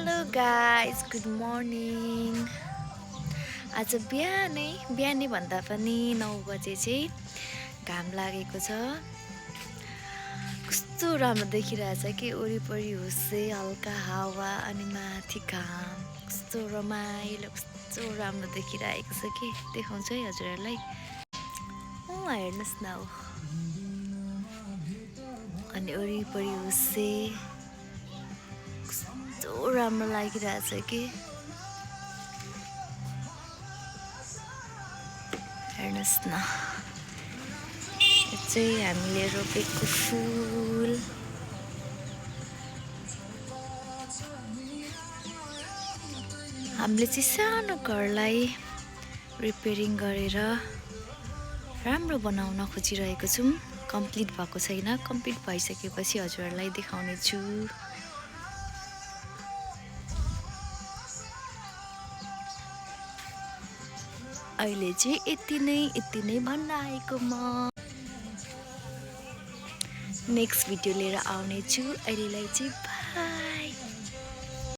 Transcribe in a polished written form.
Hello guys good morning. आज बिहानै भन्दा पनि 9 बजे चाहिँ घाम लागेको छ। कस्तो राम्रो देखिरहेछ कि वरिपरि हुस्से हल्का हावा अनि माथि घाम कस्तो रमाइलो कस्तो राम्रो देखिरहेको छ कि देखाउँछु है हजुरहरूलाई। हेर्नुहोस् न अनि वरिपरि हुस्से कस्तो राम्रो लागिरहेछ कि हेर्नुहोस् न। यो चाहिँ हामीले रोपेको फुल। हामीले चाहिँ सानो घरलाई रिपेयरिङ गरेर राम्रो बनाउन खोजिरहेको छौँ। कम्प्लिट भएको छैन, कम्प्लिट भइसकेपछि हजुरहरूलाई देखाउने छु। अहिले चाहिँ यति नै भन्न आएको म। नेक्स्ट भिडियो लिएर आउने छु। अहिलेलाई चाहिँ बाई।